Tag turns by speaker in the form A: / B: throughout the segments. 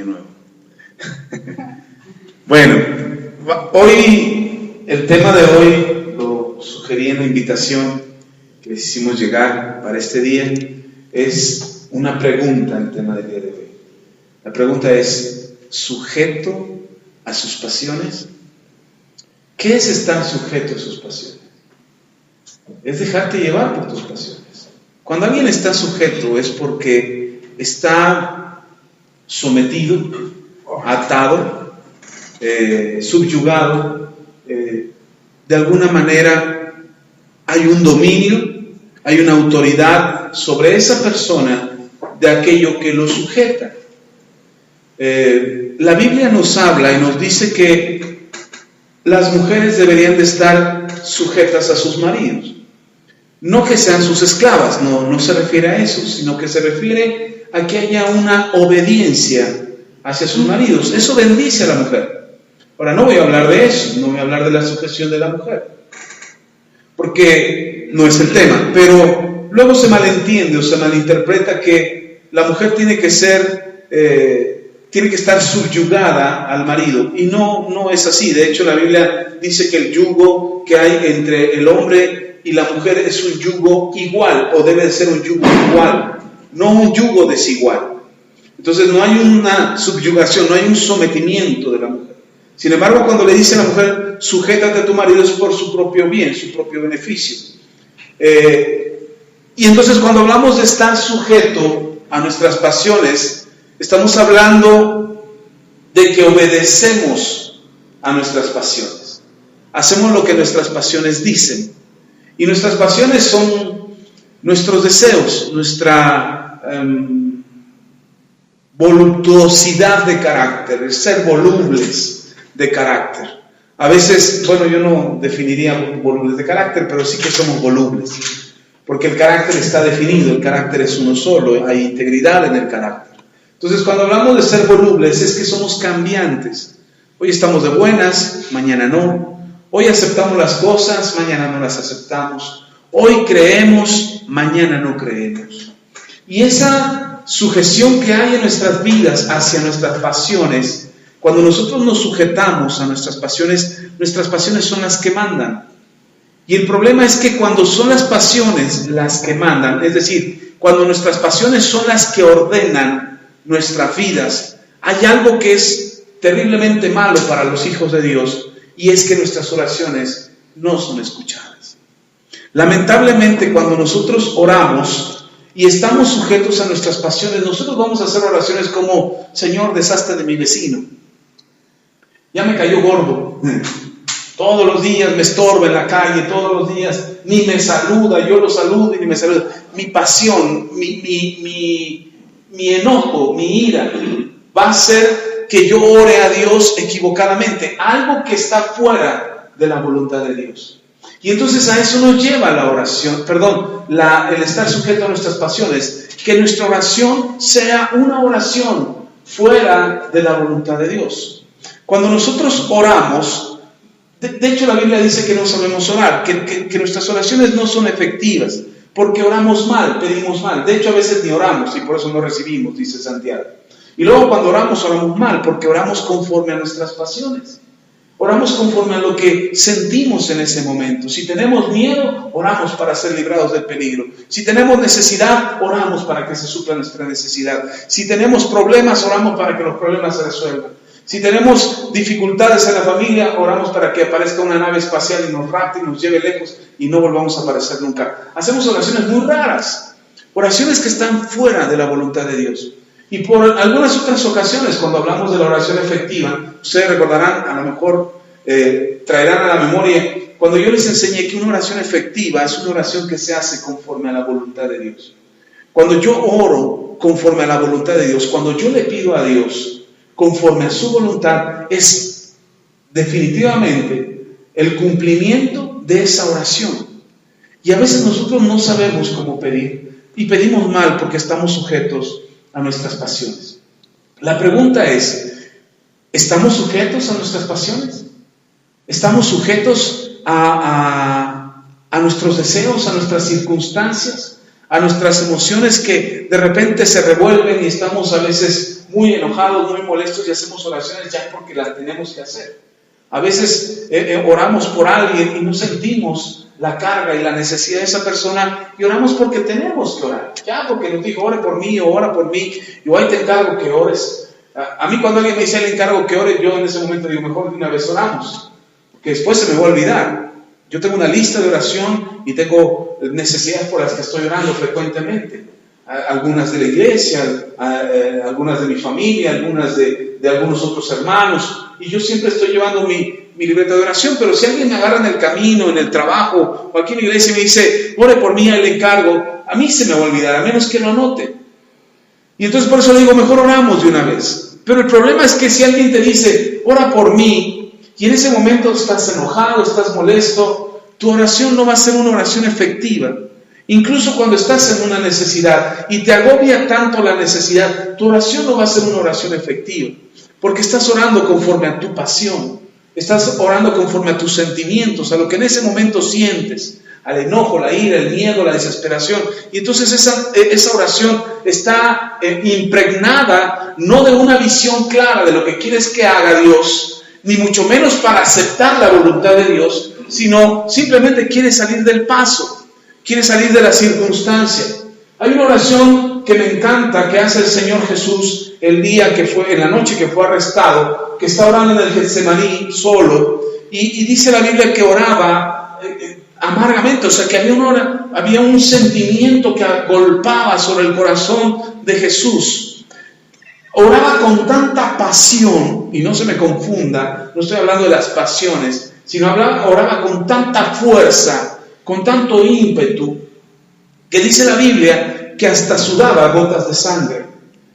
A: Nuevo. Bueno, hoy, el tema de hoy lo sugerí en la invitación que les hicimos llegar para este día. Es una pregunta, el tema del día de hoy. La pregunta es: ¿sujeto a sus pasiones? ¿Qué es estar sujeto a sus pasiones? Es dejarte llevar por tus pasiones. Cuando alguien está sujeto es porque está sometido, atado, subyugado, de alguna manera hay un dominio, hay una autoridad sobre esa persona de aquello que lo sujeta. La Biblia nos habla y nos dice que las mujeres deberían de estar sujetas a sus maridos. No que sean sus esclavas, no se refiere a eso, sino que se refiere a que haya una obediencia hacia sus maridos. Eso bendice a la mujer. Ahora, no voy a hablar de eso, no voy a hablar de la sujeción de la mujer, porque no es el tema, pero luego se malentiende o se malinterpreta que la mujer tiene que estar subyugada al marido, y no es así. De hecho, la Biblia dice que el yugo que hay entre el hombre y la mujer es un yugo igual, o debe de ser un yugo igual, no un yugo desigual. Entonces no hay una subyugación, no hay un sometimiento de la mujer. Sin embargo, cuando le dice a la mujer, sujétate a tu marido, es por su propio bien, su propio beneficio. Y entonces cuando hablamos de estar sujeto a nuestras pasiones, estamos hablando de que obedecemos a nuestras pasiones. Hacemos lo que nuestras pasiones dicen. Y nuestras pasiones son nuestros deseos, nuestra voluptuosidad de carácter, el ser volubles de carácter. A veces, yo no definiría volubles de carácter, pero sí que somos volubles, porque el carácter está definido, el carácter es uno solo, hay integridad en el carácter. Entonces, cuando hablamos de ser volubles, es que somos cambiantes. Hoy estamos de buenas, mañana no. Hoy aceptamos las cosas, mañana no las aceptamos. Hoy creemos, mañana no creemos. Y esa sujeción que hay en nuestras vidas hacia nuestras pasiones, cuando nosotros nos sujetamos a nuestras pasiones son las que mandan. Y el problema es que cuando son las pasiones las que mandan, es decir, cuando nuestras pasiones son las que ordenan nuestras vidas, hay algo que es terriblemente malo para los hijos de Dios, y es que nuestras oraciones no son escuchadas. Lamentablemente, cuando nosotros oramos y estamos sujetos a nuestras pasiones, nosotros vamos a hacer oraciones como: Señor, deshazte de mi vecino. Ya me cayó gordo. Todos los días me estorba en la calle, todos los días ni me saluda, yo lo saludo y ni me saluda. Mi pasión, mi enojo, mi ira, va a hacer que yo ore a Dios equivocadamente, algo que está fuera de la voluntad de Dios. Y entonces a eso nos lleva la oración, el estar sujeto a nuestras pasiones, que nuestra oración sea una oración fuera de la voluntad de Dios. Cuando nosotros oramos, de hecho la Biblia dice que no sabemos orar, que nuestras oraciones no son efectivas, porque oramos mal, pedimos mal. De hecho, a veces ni oramos y por eso no recibimos, dice Santiago. Y luego cuando oramos mal, porque oramos conforme a nuestras pasiones. Oramos conforme a lo que sentimos en ese momento. Si tenemos miedo, oramos para ser librados del peligro. Si tenemos necesidad, oramos para que se supla nuestra necesidad. Si tenemos problemas, oramos para que los problemas se resuelvan. Si tenemos dificultades en la familia, oramos para que aparezca una nave espacial y nos rapte y nos lleve lejos y no volvamos a aparecer nunca. Hacemos oraciones muy raras, oraciones que están fuera de la voluntad de Dios. Y por algunas otras ocasiones, cuando hablamos de la oración efectiva, ustedes recordarán, a lo mejor traerán a la memoria, cuando yo les enseñé que una oración efectiva es una oración que se hace conforme a la voluntad de Dios. Cuando yo oro conforme a la voluntad de Dios, cuando yo le pido a Dios conforme a su voluntad, es definitivamente el cumplimiento de esa oración. Y a veces nosotros no sabemos cómo pedir, y pedimos mal porque estamos sujetos a nuestras pasiones. La pregunta es: ¿estamos sujetos a nuestras pasiones? ¿Estamos sujetos a nuestros deseos, a nuestras circunstancias, a nuestras emociones que de repente se revuelven y estamos a veces muy enojados, muy molestos y hacemos oraciones ya porque las tenemos que hacer. A veces oramos por alguien y no sentimos la carga y la necesidad de esa persona y oramos porque tenemos que orar, ya porque nos dijo ore por mí o ora por mí, yo ahí te encargo que ores. A mí cuando alguien me dice le encargo que ore, yo en ese momento digo mejor de una vez oramos, porque después se me va a olvidar. Yo tengo una lista de oración y tengo necesidades por las que estoy orando frecuentemente. Algunas de la iglesia, algunas de mi familia, algunas de algunos otros hermanos. Y yo siempre estoy llevando mi libreta de oración, pero si alguien me agarra en el camino, en el trabajo, o aquí en la iglesia y me dice, ore por mí, ahí le encargo, a mí se me va a olvidar, a menos que lo anote. Y entonces por eso le digo, mejor oramos de una vez. Pero el problema es que si alguien te dice, ora por mí, y en ese momento estás enojado, estás molesto, tu oración no va a ser una oración efectiva. Incluso cuando estás en una necesidad y te agobia tanto la necesidad, tu oración no va a ser una oración efectiva. Porque estás orando conforme a tu pasión, estás orando conforme a tus sentimientos, a lo que en ese momento sientes, al enojo, la ira, el miedo, la desesperación. Y entonces esa oración está impregnada no de una visión clara de lo que quieres que haga Dios, ni mucho menos para aceptar la voluntad de Dios, sino simplemente quiere salir del paso, quiere salir de la circunstancia. Hay una oración que me encanta que hace el Señor Jesús en la noche que fue arrestado, que está orando en el Getsemaní solo, y dice la Biblia que oraba amargamente, o sea que había un sentimiento que agolpaba sobre el corazón de Jesús. Oraba con tanta pasión, y no se me confunda, no estoy hablando de las pasiones, sino oraba con tanta fuerza, con tanto ímpetu, que dice la Biblia que hasta sudaba gotas de sangre.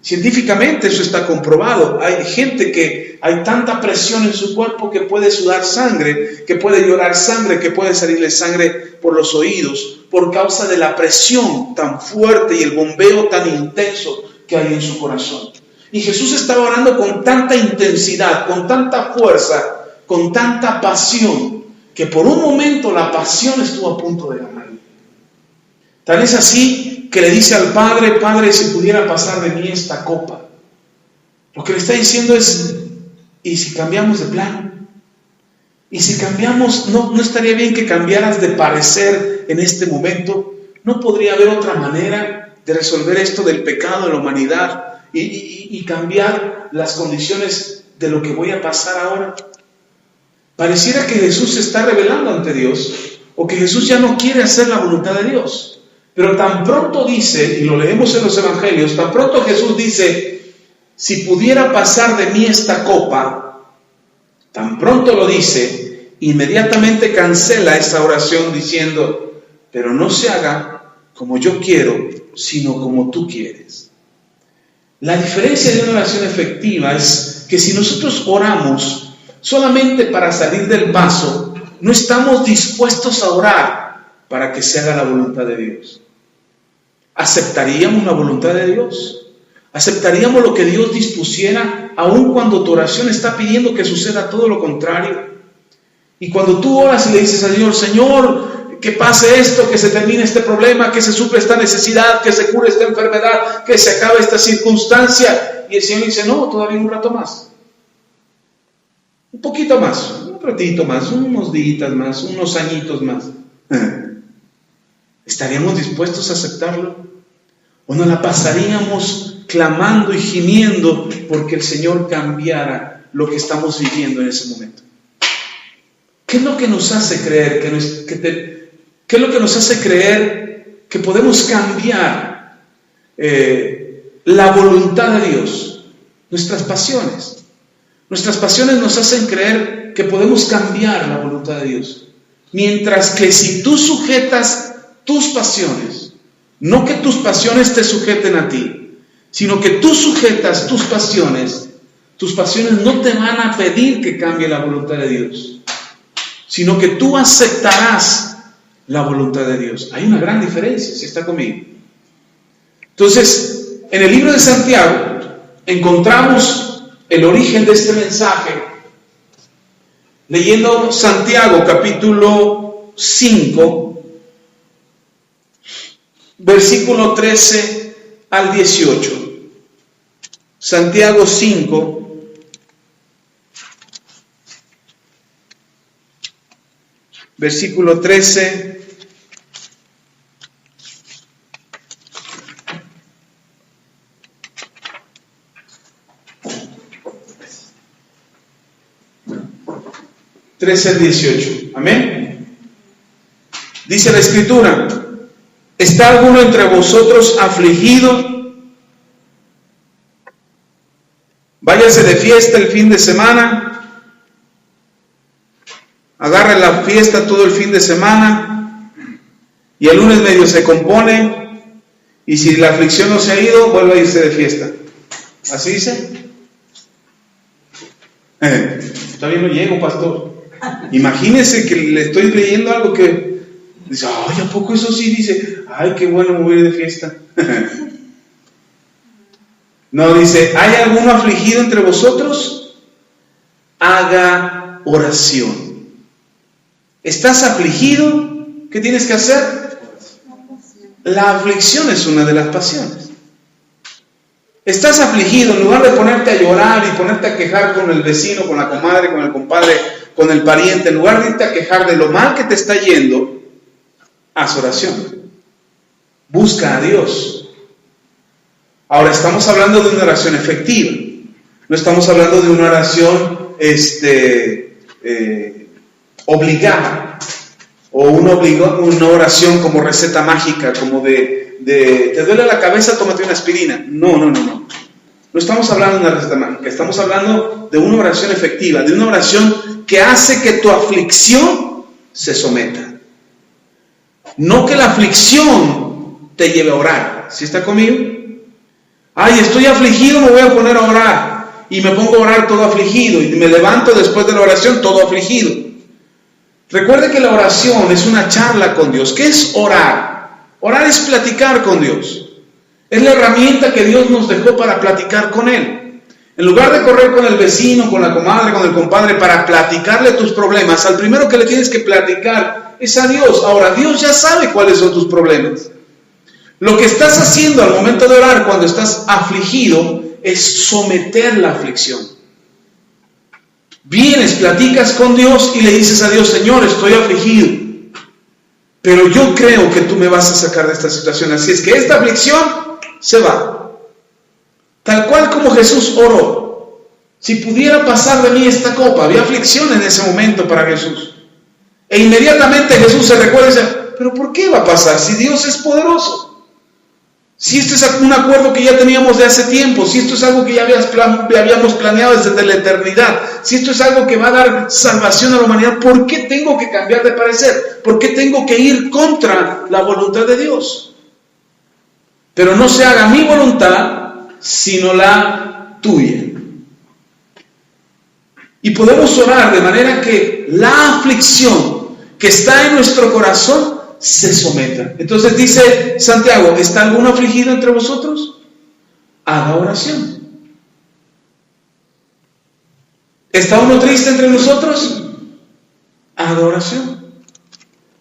A: Científicamente eso está comprobado. Hay gente que hay tanta presión en su cuerpo que puede sudar sangre, que puede llorar sangre, que puede salirle sangre por los oídos, por causa de la presión tan fuerte y el bombeo tan intenso que hay en su corazón. Y Jesús estaba orando con tanta intensidad, con tanta fuerza, con tanta pasión, que por un momento la pasión estuvo a punto de ganarle. Tal es así que le dice al Padre, Padre, si pudiera pasar de mí esta copa. Lo que le está diciendo es, ¿y si cambiamos de plan? ¿Y si cambiamos, no estaría bien que cambiaras de parecer en este momento? ¿No podría haber otra manera de resolver esto del pecado de la humanidad? Y cambiar las condiciones de lo que voy a pasar ahora. Pareciera que Jesús se está rebelando ante Dios, o que Jesús ya no quiere hacer la voluntad de Dios. Pero tan pronto dice, y lo leemos en los evangelios, tan pronto Jesús dice, si pudiera pasar de mí esta copa, tan pronto lo dice, inmediatamente cancela esa oración diciendo, pero no se haga como yo quiero, sino como tú quieres. La diferencia de una oración efectiva es que si nosotros oramos solamente para salir del paso, no estamos dispuestos a orar para que se haga la voluntad de Dios. ¿Aceptaríamos la voluntad de Dios? ¿Aceptaríamos lo que Dios dispusiera aun cuando tu oración está pidiendo que suceda todo lo contrario? Y cuando tú oras y le dices al Señor, Señor, que pase esto, que se termine este problema, que se suple esta necesidad, que se cure esta enfermedad, que se acabe esta circunstancia. Y el Señor dice, no, todavía un rato más. Un poquito más, un ratito más, unos días más, unos añitos más. ¿Estaríamos dispuestos a aceptarlo? ¿O nos la pasaríamos clamando y gimiendo porque el Señor cambiara lo que estamos viviendo en ese momento? ¿Qué es lo que nos hace creer ¿Qué es lo que nos hace creer que podemos cambiar la voluntad de Dios? Nuestras pasiones. Nuestras pasiones nos hacen creer que podemos cambiar la voluntad de Dios. Mientras que si tú sujetas tus pasiones, no que tus pasiones te sujeten a ti, sino que tú sujetas tus pasiones no te van a pedir que cambie la voluntad de Dios, sino que tú aceptarás la voluntad de Dios. Hay una gran diferencia, si está conmigo. Entonces, en el libro de Santiago encontramos el origen de este mensaje leyendo Santiago capítulo 5, versículo 13 al 18. Santiago 5, versículo 13 al 18. Amén. Dice la Escritura: ¿está alguno entre vosotros afligido? Váyase de fiesta el fin de semana, agarre la fiesta todo el fin de semana y el lunes medio se compone, y si la aflicción no se ha ido, vuelve a irse de fiesta. ¿Así dice? Todavía no llego, pastor. Imagínese que le estoy leyendo algo que dice, ay, ¿a poco eso sí? Dice, ay, qué bueno, me voy a ir de fiesta. No, dice, ¿hay alguno afligido entre vosotros? Haga oración. ¿Estás afligido? ¿Qué tienes que hacer? La aflicción es una de las pasiones. Estás afligido, en lugar de ponerte a llorar y ponerte a quejar con el vecino, con la comadre, con el compadre, con el pariente, en lugar de irte a quejar de lo mal que te está yendo, haz oración. Busca a Dios. Ahora, estamos hablando de una oración efectiva. No estamos hablando de una oración obligada, o una oración como receta mágica, como de ¿te duele la cabeza? Tómate una aspirina. No. No estamos hablando de una receta mágica, estamos hablando de una oración efectiva, de una oración que hace que tu aflicción se someta. No que la aflicción te lleve a orar. ¿Sí está conmigo? Ay, estoy afligido, me voy a poner a orar. Y me pongo a orar todo afligido. Y me levanto después de la oración todo afligido. Recuerde que la oración es una charla con Dios. ¿Qué es orar? Orar es platicar con Dios. Es la herramienta que Dios nos dejó para platicar con Él. En lugar de correr con el vecino, con la comadre, con el compadre para platicarle tus problemas, al primero que le tienes que platicar es a Dios. Ahora, Dios ya sabe cuáles son tus problemas. Lo que estás haciendo al momento de orar, cuando estás afligido, es someter la aflicción. Vienes, platicas con Dios y le dices a Dios, Señor, estoy afligido, pero yo creo que tú me vas a sacar de esta situación. Así es que esta aflicción se va. Tal cual como Jesús oró. Si pudiera pasar de mí esta copa. Había aflicción en ese momento para Jesús. E inmediatamente Jesús se recuerda y dice, pero ¿por qué va a pasar si Dios es poderoso? Si esto es un acuerdo que ya teníamos de hace tiempo, si esto es algo que ya habíamos planeado desde la eternidad, si esto es algo que va a dar salvación a la humanidad, ¿por qué tengo que cambiar de parecer? ¿Por qué tengo que ir contra la voluntad de Dios? Pero no se haga mi voluntad, sino la tuya. Y podemos orar de manera que la aflicción que está en nuestro corazón se someta. Entonces dice Santiago, ¿está alguno afligido entre vosotros? Haga oración. ¿Está uno triste entre nosotros? Haga oración.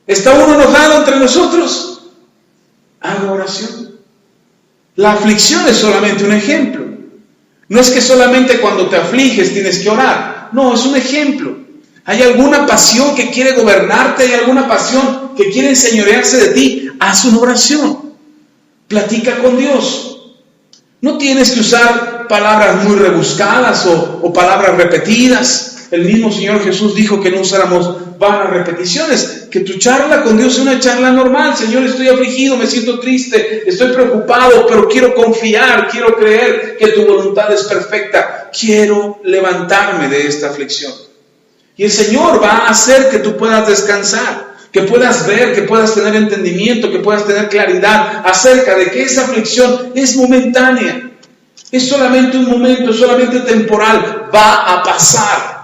A: ¿Está uno enojado entre nosotros? Haga oración. La aflicción es solamente un ejemplo. No es que solamente cuando te afliges tienes que orar. No, es un ejemplo. ¿Hay alguna pasión que quiere gobernarte? ¿Hay alguna pasión que quiere enseñorearse de ti? Haz una oración. Platica con Dios. No tienes que usar palabras muy rebuscadas o palabras repetidas. El mismo Señor Jesús dijo que no usáramos vanas repeticiones. Que tu charla con Dios sea una charla normal. Señor, estoy afligido, me siento triste, estoy preocupado, pero quiero confiar, quiero creer que tu voluntad es perfecta. Quiero levantarme de esta aflicción. Y el Señor va a hacer que tú puedas descansar, que puedas ver, que puedas tener entendimiento, que puedas tener claridad acerca de que esa aflicción es momentánea, es solamente un momento, solamente temporal, va a pasar.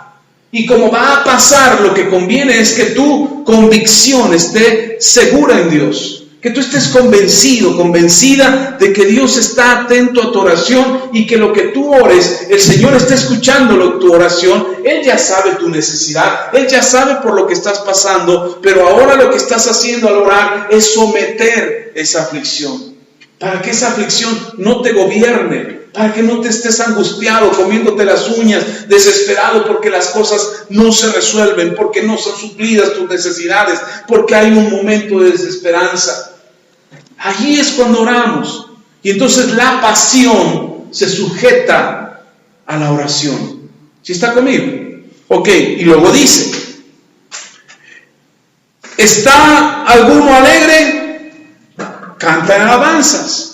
A: Y como va a pasar, lo que conviene es que tu convicción esté segura en Dios, Que tú estés convencido, convencida de que Dios está atento a tu oración y que lo que tú ores, el Señor está escuchando tu oración. Él ya sabe tu necesidad, Él ya sabe por lo que estás pasando, pero ahora lo que estás haciendo al orar es someter esa aflicción, para que esa aflicción no te gobierne, para que no te estés angustiado, comiéndote las uñas, desesperado porque las cosas no se resuelven, porque no son suplidas tus necesidades, porque hay un momento de desesperanza. Allí es cuando oramos. Y entonces la pasión se sujeta a la oración. ¿Sí está conmigo? Ok, y luego dice, ¿está alguno alegre? Canta en alabanzas.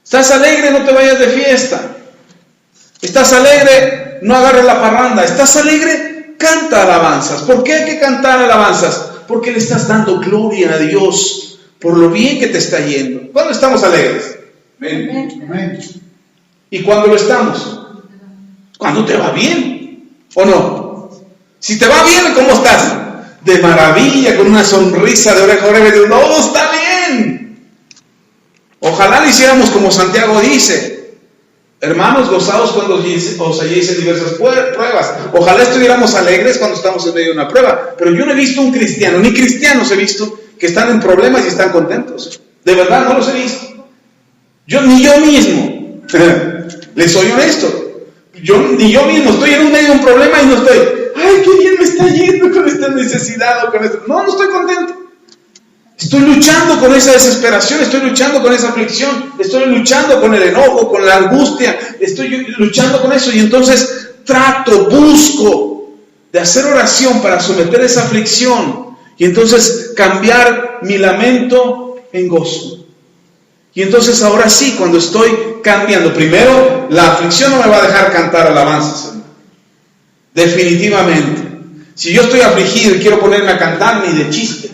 A: ¿Estás alegre? No te vayas de fiesta. ¿Estás alegre? No agarres la parranda. ¿Estás alegre? Canta alabanzas. ¿Por qué hay que cantar alabanzas? Porque le estás dando gloria a Dios por lo bien que te está yendo. ¿Cuándo estamos alegres? Amén. ¿Y cuándo lo estamos? Cuando te va bien, ¿o no? Si te va bien, ¿cómo estás? De maravilla, con una sonrisa de oreja a oreja, y todo está bien. Ojalá lo hiciéramos como Santiago dice: hermanos, gozaos cuando os halléis en diversas pruebas. Ojalá estuviéramos alegres cuando estamos en medio de una prueba. Pero yo no he visto un cristiano, ni cristianos he visto, que están en problemas y están contentos. De verdad, no los he visto. Ni yo mismo. Les soy honesto. Ni yo mismo estoy en medio de un problema y no estoy, ay, qué bien me está yendo con esta necesidad o con esto. No estoy contento. Estoy luchando con esa desesperación, estoy luchando con esa aflicción, estoy luchando con el enojo, con la angustia, estoy luchando con eso y entonces busco de hacer oración para someter esa aflicción y entonces cambiar mi lamento en gozo. Y entonces ahora sí, cuando estoy cambiando, primero la aflicción no me va a dejar cantar alabanzas, hermano. Definitivamente. Si yo estoy afligido y quiero ponerme a cantar, ni de chiste.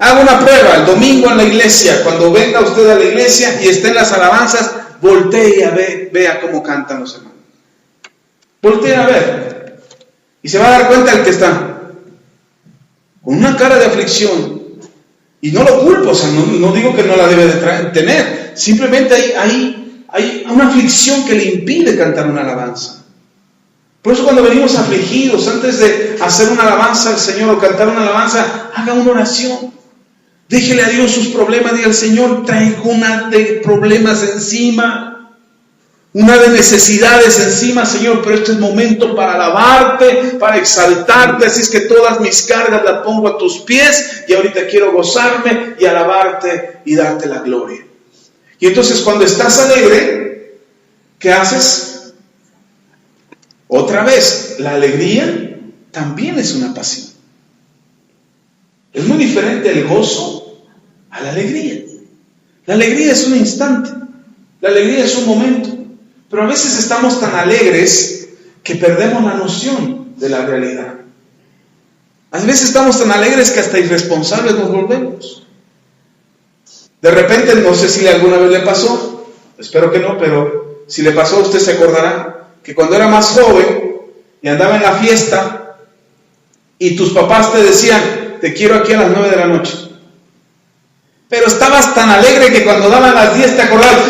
A: Haga una prueba el domingo en la iglesia, cuando venga usted a la iglesia y esté en las alabanzas, voltee a vea cómo cantan los hermanos. Voltee a ver. Y se va a dar cuenta el que está con una cara de aflicción. Y no lo culpo, o sea, no digo que no la debe de tener. Simplemente hay una aflicción que le impide cantar una alabanza. Por eso cuando venimos afligidos, antes de hacer una alabanza al Señor o cantar una alabanza, haga una oración. Déjele a Dios sus problemas, diga al Señor, traigo una de problemas encima, una de necesidades encima, Señor, pero este es momento para alabarte, para exaltarte, así es que todas mis cargas las pongo a tus pies y ahorita quiero gozarme y alabarte y darte la gloria. Y entonces cuando estás alegre, ¿qué haces? Otra vez, la alegría también es una pasión. Es muy diferente el gozo a la alegría. La alegría es un instante, la alegría es un momento, pero a veces estamos tan alegres que perdemos la noción de la realidad. A veces estamos tan alegres que hasta irresponsables nos volvemos. De repente, no sé si alguna vez le pasó, espero que no, pero si le pasó, usted se acordará que cuando era más joven y andaba en la fiesta y tus papás te decían, te quiero aquí a las 9 de la noche. Pero estabas tan alegre que cuando daban las 10 te acordabas,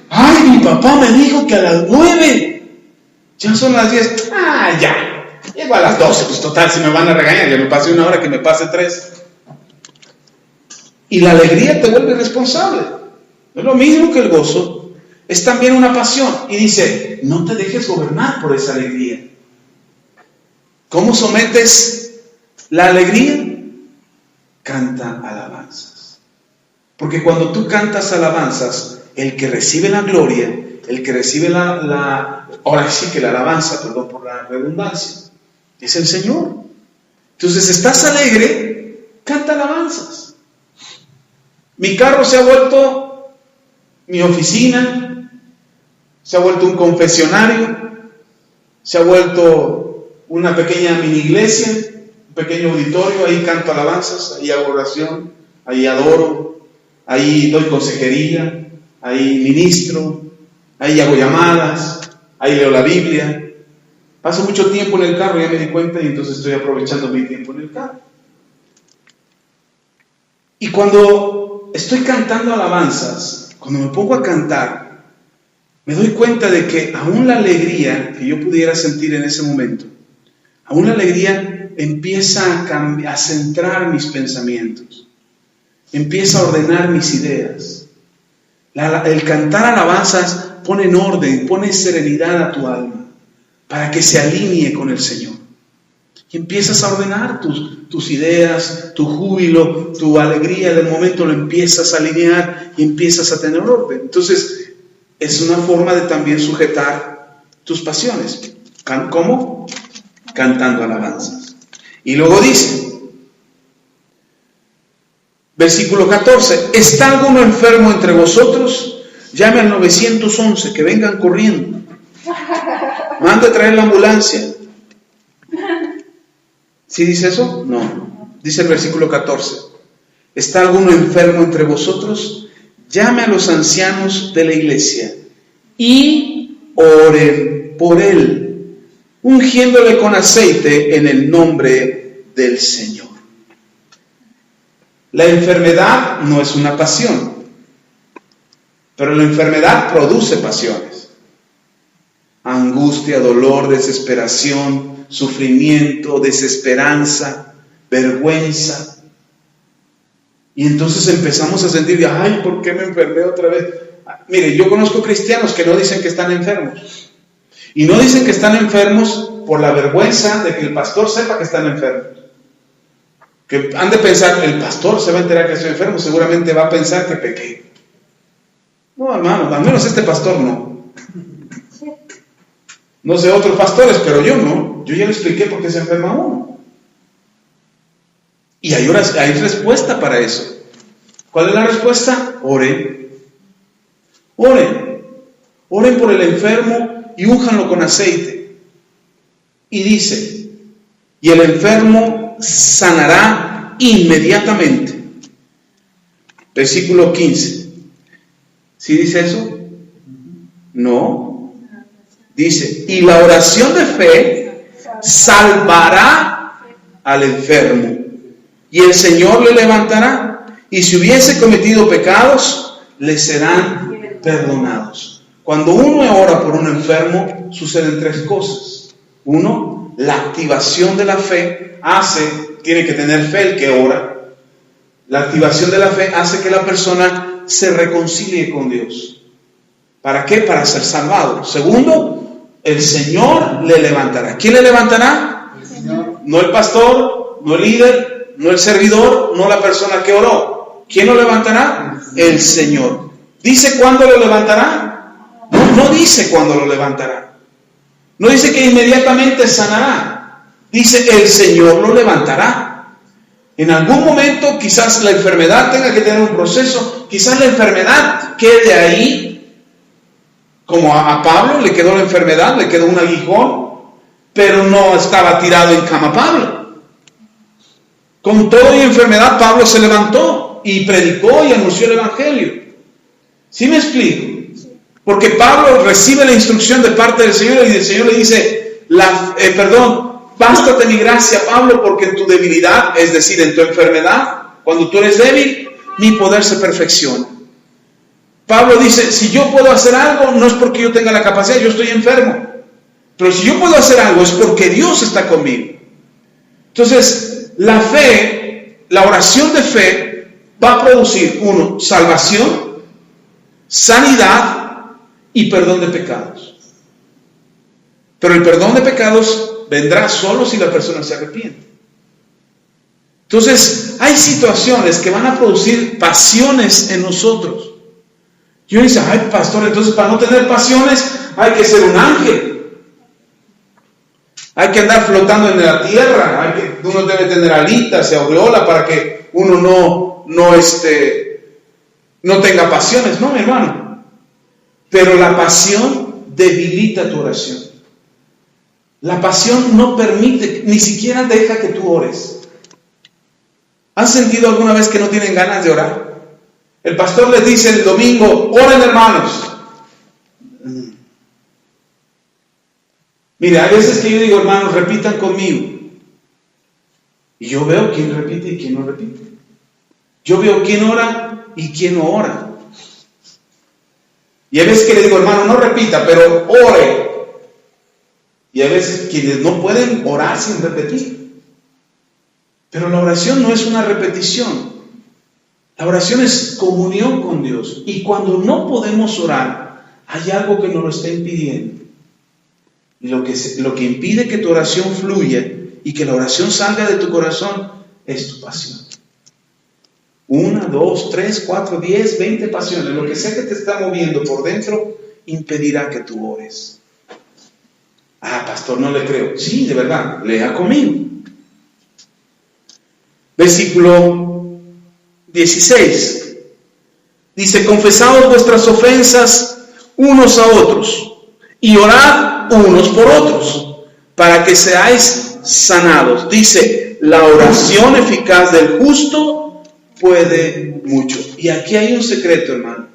A: ay, mi papá me dijo que a las 9. Ya son las 10. Ya. Llego a las 12. Pues total, si me van a regañar, ya me pasé una hora, que me pase 3. Y la alegría te vuelve responsable. No es lo mismo que el gozo. Es también una pasión. Y dice, no te dejes gobernar por esa alegría. ¿Cómo sometes la alegría? Canta alabanzas. Porque cuando tú cantas alabanzas, el que recibe la gloria, el que recibe ahora sí que la alabanza, perdón por la redundancia, es el Señor. Entonces, ¿estás alegre? Canta alabanzas. Mi carro se ha vuelto mi oficina, se ha vuelto un confesionario, se ha vuelto una pequeña mini iglesia, pequeño auditorio, ahí canto alabanzas, ahí hago oración, ahí adoro, ahí doy consejería, ahí ministro, ahí hago llamadas, ahí leo la Biblia. Paso mucho tiempo en el carro, ya me di cuenta, y entonces estoy aprovechando mi tiempo en el carro. Y cuando estoy cantando alabanzas, cuando me pongo a cantar, me doy cuenta de que aún la alegría que yo pudiera sentir en ese momento, aún la alegría empieza a centrar mis pensamientos, empieza a ordenar mis ideas. El cantar alabanzas pone en orden, pone serenidad a tu alma para que se alinee con el Señor. Y empiezas a ordenar tus ideas, tu júbilo, tu alegría del momento lo empiezas a alinear y empiezas a tener orden. Entonces, es una forma de también sujetar tus pasiones. ¿Cómo? Cantando alabanzas. Y luego dice, versículo 14, ¿está alguno enfermo entre vosotros? Llame al 911, que vengan corriendo. Mande a traer la ambulancia. ¿Sí dice eso? No. Dice el versículo 14. ¿Está alguno enfermo entre vosotros? Llame a los ancianos de la iglesia y oren por él, ungiéndole con aceite en el nombre del Señor. La enfermedad no es una pasión, pero la enfermedad produce pasiones. Angustia, dolor, desesperación, sufrimiento, desesperanza, vergüenza. Y entonces empezamos a sentir, ay, ¿por qué me enfermé otra vez? Mire, yo conozco cristianos que no dicen que están enfermos. Y no dicen que están enfermos por la vergüenza de que el pastor sepa que están enfermos. Que han de pensar, el pastor se va a enterar que estoy enfermo, seguramente va a pensar que pequé. No, hermano, al menos este pastor no. No sé otros pastores, pero yo no. Yo ya le expliqué por qué se enferma uno. Y hay respuesta para eso. ¿Cuál es la respuesta? Oren. Oren. Oren por el enfermo y únjanlo con aceite. Y dice, y el enfermo sanará inmediatamente. Versículo 15. ¿Sí dice eso? No. Dice, y la oración de fe salvará al enfermo, y el Señor le levantará, y si hubiese cometido pecados, le serán perdonados. Cuando uno ora por un enfermo, suceden tres cosas. Uno, la activación de la fe tiene que tener fe el que ora. La activación de la fe hace que la persona se reconcilie con Dios. ¿Para qué? Para ser salvado. Segundo, el Señor le levantará. ¿Quién le levantará?
B: El Señor.
A: No el pastor, no el líder, no el servidor, no la persona que oró. ¿Quién lo levantará? El Señor. ¿Dice cuándo lo levantará? No dice cuándo lo levantará. No dice que inmediatamente sanará. Dice el Señor lo levantará. En algún momento quizás la enfermedad tenga que tener un proceso. Quizás la enfermedad quede ahí. Como a Pablo le quedó la enfermedad, le quedó un aguijón, pero no estaba tirado en cama Pablo. Con todo y enfermedad Pablo se levantó y predicó y anunció el evangelio. ¿Sí me explico? Porque Pablo recibe la instrucción de parte del Señor y el Señor le dice, bástate mi gracia, Pablo, porque en tu debilidad, es decir, en tu enfermedad, cuando tú eres débil, mi poder se perfecciona. Pablo dice, si yo puedo hacer algo, no es porque yo tenga la capacidad, yo estoy enfermo. Pero si yo puedo hacer algo, es porque Dios está conmigo. Entonces, la fe, la oración de fe, va a producir, uno, salvación, sanidad y perdón de pecados. Pero el perdón de pecados vendrá solo si la persona se arrepiente. Entonces, hay situaciones que van a producir pasiones en nosotros. Y uno dice, ay pastor, entonces para no tener pasiones hay que ser un ángel. Hay que andar flotando en la tierra. Uno debe tener alitas y aureola para que uno no tenga pasiones. No, mi hermano. Pero la pasión debilita tu oración. La pasión no permite, ni siquiera deja que tú ores. ¿Han sentido alguna vez que no tienen ganas de orar? El pastor les dice el domingo, oren hermanos. Mira, hay veces que yo digo, hermanos, repitan conmigo. Y yo veo quién repite y quién no repite. Yo veo quién ora y quién no ora. Y hay veces que le digo, hermano, no repita, pero ore. Y hay veces quienes no pueden orar sin repetir. Pero la oración no es una repetición. La oración es comunión con Dios. Y cuando no podemos orar, hay algo que nos lo está impidiendo. Y lo que impide que tu oración fluya y que la oración salga de tu corazón es tu pasión. 1, 2, 3, 4, 10, 20 pasiones. Lo que sea que te está moviendo por dentro impedirá que tú ores. Ah, pastor, no le creo. Sí, de verdad, lea conmigo. Versículo 16. Dice, confesaos vuestras ofensas unos a otros y orad unos por otros para que seáis sanados. Dice, la oración eficaz del justo puede mucho. Y aquí hay un secreto, hermano,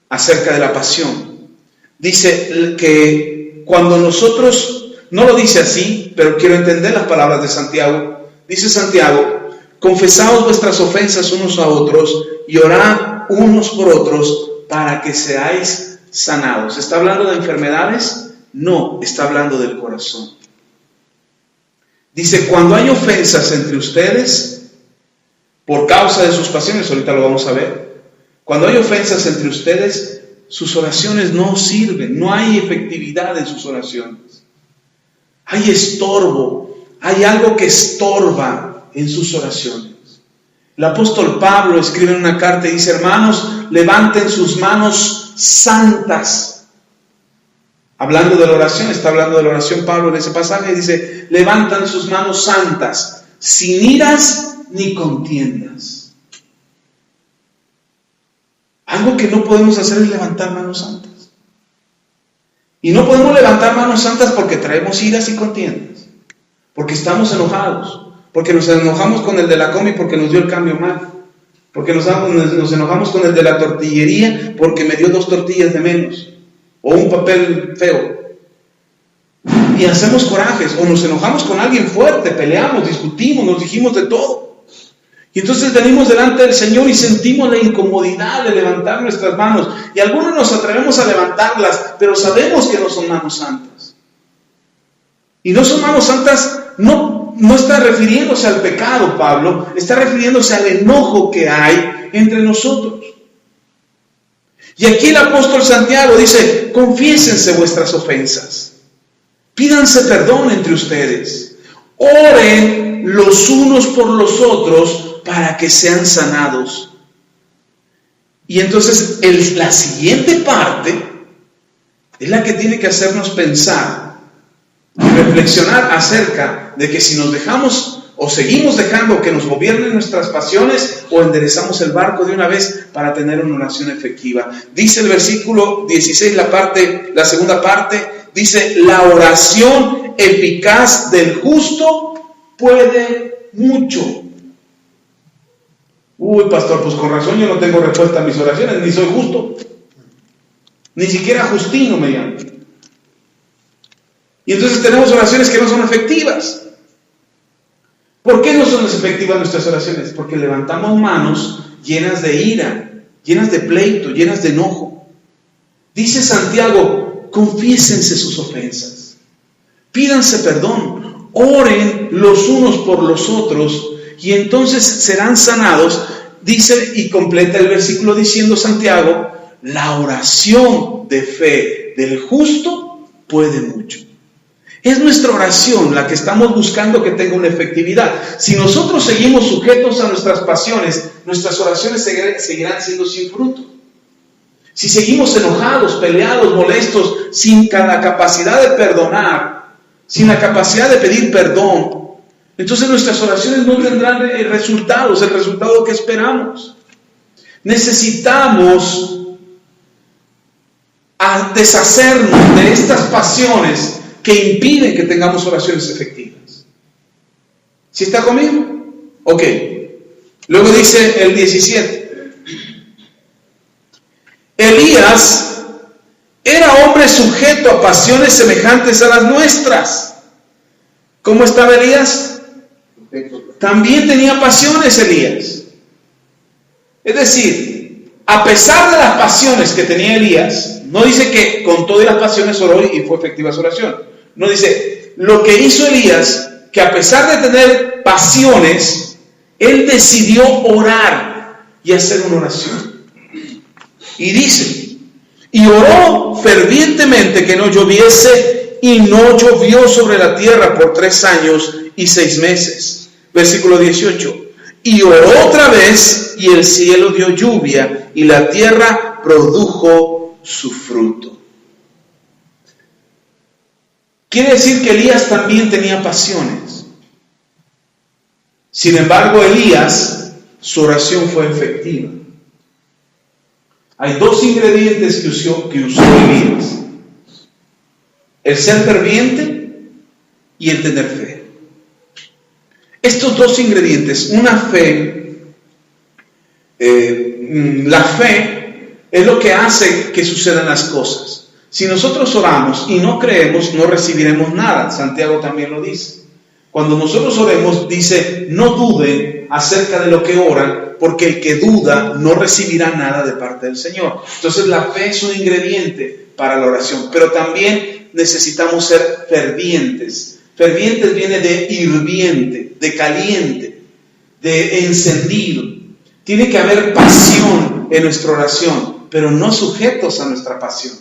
A: acerca de la pasión. Dice que cuando nosotros, no lo dice así, pero quiero entender las palabras de Santiago. Dice Santiago, confesaos vuestras ofensas unos a otros y orad unos por otros para que seáis sanados. ¿Está hablando de enfermedades? No, está hablando del corazón. Dice, cuando hay ofensas entre ustedes, por causa de sus pasiones, ahorita lo vamos a ver, cuando hay ofensas entre ustedes, sus oraciones no sirven, no hay efectividad en sus oraciones. Hay estorbo, hay algo que estorba en sus oraciones. El apóstol Pablo escribe en una carta y dice, hermanos, levanten sus manos santas. Hablando de la oración, está hablando de la oración Pablo en ese pasaje, dice, levantan sus manos santas, sin iras ni contiendas. Algo que no podemos hacer es levantar manos santas. Y no podemos levantar manos santas porque traemos iras y contiendas, porque estamos enojados, porque nos enojamos con el de la combi porque nos dio el cambio mal, porque nos enojamos con el de la tortillería porque me dio 2 tortillas de menos, o un papel feo. Y hacemos corajes, o nos enojamos con alguien fuerte, peleamos, discutimos, nos dijimos de todo. Y entonces venimos delante del Señor y sentimos la incomodidad de levantar nuestras manos. Y algunos nos atrevemos a levantarlas, pero sabemos que no son manos santas. Y no son manos santas, no está refiriéndose al pecado, Pablo, está refiriéndose al enojo que hay entre nosotros. Y aquí el apóstol Santiago dice, confiésense vuestras ofensas, pídanse perdón entre ustedes, oren los unos por los otros para que sean sanados. Y entonces la siguiente parte es la que tiene que hacernos pensar y reflexionar acerca de que si nos dejamos o seguimos dejando que nos gobiernen nuestras pasiones o enderezamos el barco de una vez para tener una oración efectiva. Dice el versículo 16, la segunda parte, dice, la oración eficaz del justo puede mucho. Uy, pastor, pues con razón yo no tengo respuesta a mis oraciones, ni soy justo. Ni siquiera Justino me llama. Y entonces tenemos oraciones que no son efectivas. ¿Por qué no son efectivas nuestras oraciones? Porque levantamos manos llenas de ira, llenas de pleito, llenas de enojo. Dice Santiago, confiésense sus ofensas, pídanse perdón, oren los unos por los otros, y entonces serán sanados. Dice y completa el versículo diciendo Santiago, la oración de fe del justo puede mucho. Es nuestra oración la que estamos buscando que tenga una efectividad. Si nosotros seguimos sujetos a nuestras pasiones, nuestras oraciones seguirán siendo sin fruto. Si seguimos enojados, peleados, molestos, sin la capacidad de perdonar, sin la capacidad de pedir perdón, entonces nuestras oraciones no tendrán resultados, el resultado que esperamos. Necesitamos deshacernos de estas pasiones que impiden que tengamos oraciones efectivas. ¿Sí está conmigo? Ok. Luego dice el 17. Elías era hombre sujeto a pasiones semejantes a las nuestras. ¿Cómo estaba Elías? También tenía pasiones Elías. Es decir, a pesar de las pasiones que tenía Elías, no dice que con todas las pasiones oró y fue efectiva su oración. No dice, lo que hizo Elías, que a pesar de tener pasiones, él decidió orar y hacer una oración. Y dice, y oró fervientemente que no lloviese, y no llovió sobre la tierra por 3 años y 6 meses. Versículo 18. Y oró otra vez, y el cielo dio lluvia, y la tierra produjo su fruto. Quiere decir que Elías también tenía pasiones. Sin embargo, Elías, su oración fue efectiva. Hay 2 ingredientes que usó Elías: el ser ferviente y el tener fe. Estos 2 ingredientes, una fe, la fe es lo que hace que sucedan las cosas. Si nosotros oramos y no creemos, no recibiremos nada. Santiago también lo dice. Cuando nosotros oremos, dice, no duden acerca de lo que oran, porque el que duda no recibirá nada de parte del Señor. Entonces la fe es un ingrediente para la oración, pero también necesitamos ser fervientes. Fervientes viene de hirviente, de caliente, de encendido. Tiene que haber pasión en nuestra oración, pero no sujetos a nuestra pasión,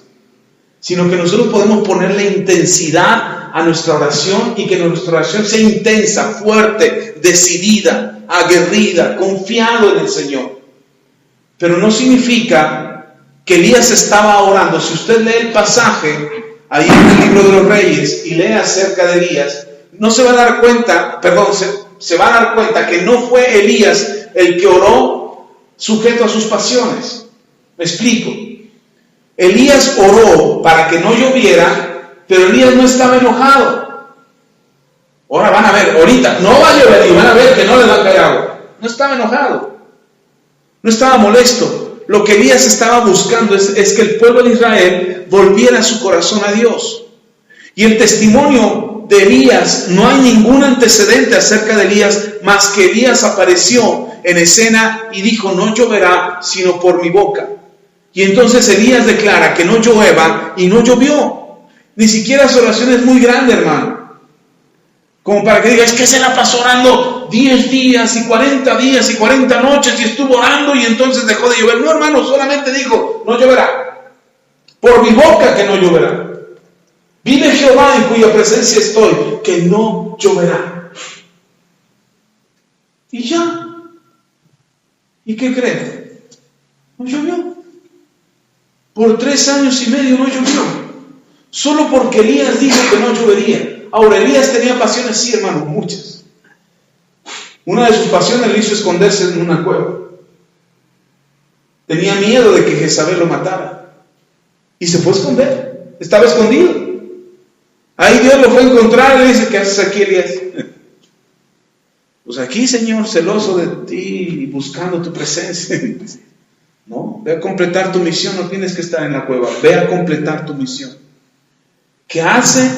A: sino que nosotros podemos ponerle intensidad a nuestra oración y que nuestra oración sea intensa, fuerte, decidida, aguerrida, confiado en el Señor. Pero no significa que Elías estaba orando. Si usted lee el pasaje ahí en el libro de los Reyes y lee acerca de Elías, no se va a dar cuenta, se va a dar cuenta que no fue Elías el que oró sujeto a sus pasiones. Me explico. Elías oró para que no lloviera, pero Elías no estaba enojado. Ahora van a ver, ahorita no va a llover y van a ver que no le va a caer agua. No estaba enojado, no estaba molesto. Lo que Elías estaba buscando es que el pueblo de Israel volviera su corazón a Dios. Y el testimonio de Elías, no hay ningún antecedente acerca de Elías, más que Elías apareció en escena y dijo, no lloverá sino por mi boca. Y entonces Elías declara que no llueva y no llovió. Ni siquiera su oración es muy grande, hermano, como para que diga, es que se la pasó orando 10 días y 40 días y 40 noches y estuvo orando y entonces dejó de llover. No, hermano, solamente dijo, no lloverá. Por mi boca que no lloverá. Vive Jehová en cuya presencia estoy, que no lloverá. Y ya. ¿Y qué creen? No llovió. Por 3 años y medio no llovió. Solo porque Elías dijo que no llovería. Ahora, Elías tenía pasiones, sí, hermano, muchas. Una de sus pasiones le hizo esconderse en una cueva. Tenía miedo de que Jezabel lo matara. Y se fue a esconder. Estaba escondido. Ahí Dios lo fue a encontrar y le dice, ¿qué haces aquí, Elías? Pues aquí, Señor, celoso de ti y buscando tu presencia. No, ve a completar tu misión, no tienes que estar en la cueva. Ve a completar tu misión. ¿Qué hace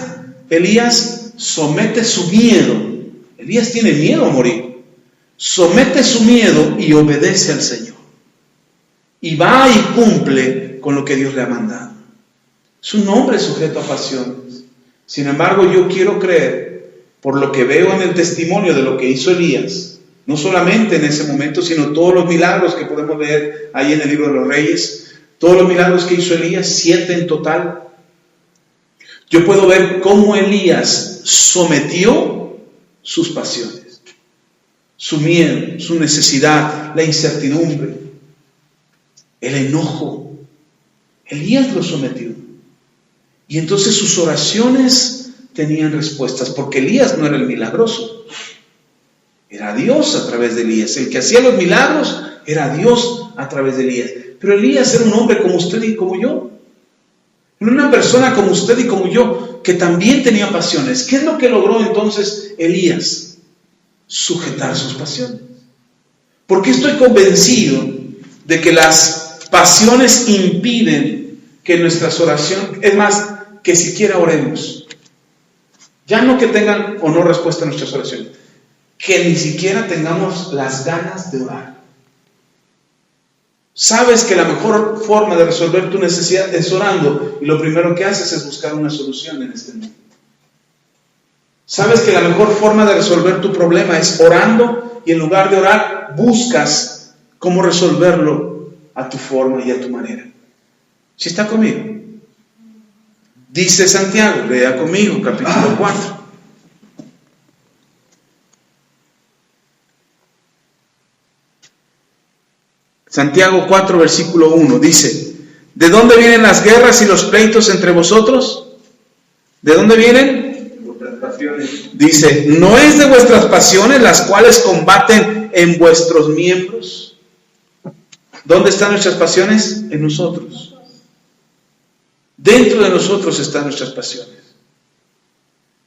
A: Elías? Somete su miedo. Elías tiene miedo a morir. Somete su miedo y obedece al Señor. Y va y cumple con lo que Dios le ha mandado. Es un hombre sujeto a pasiones. Sin embargo, yo quiero creer, por lo que veo en el testimonio de lo que hizo Elías, no solamente en ese momento, sino todos los milagros que podemos leer ahí en el libro de los Reyes, todos los milagros que hizo Elías, 7 en total. Yo puedo ver cómo Elías sometió sus pasiones, su miedo, su necesidad, la incertidumbre, el enojo. Elías lo sometió. Y entonces sus oraciones tenían respuestas, porque Elías no era el milagroso. Era Dios a través de Elías. El que hacía los milagros era Dios a través de Elías. Pero Elías era un hombre como usted y como yo. Una persona como usted y como yo, que también tenía pasiones. ¿Qué es lo que logró entonces Elías? Sujetar sus pasiones. Porque estoy convencido de que las pasiones impiden que nuestras oraciones, es más, que siquiera oremos. Ya no que tengan o no respuesta a nuestras oraciones, que ni siquiera tengamos las ganas de orar. Sabes que la mejor forma de resolver tu necesidad es orando, y lo primero que haces es buscar una solución en este mundo. Sabes que la mejor forma de resolver tu problema es orando, y en lugar de orar, buscas cómo resolverlo a tu forma y a tu manera. ¿Sí está conmigo? Dice Santiago, lea conmigo, capítulo 4. Santiago 4, versículo 1, dice: ¿de dónde vienen las guerras y los pleitos entre vosotros? ¿De dónde vienen?
B: Vuestras pasiones.
A: Dice: ¿no es de vuestras pasiones las cuales combaten en vuestros miembros? ¿Dónde están nuestras pasiones? En nosotros. Dentro de nosotros están nuestras pasiones.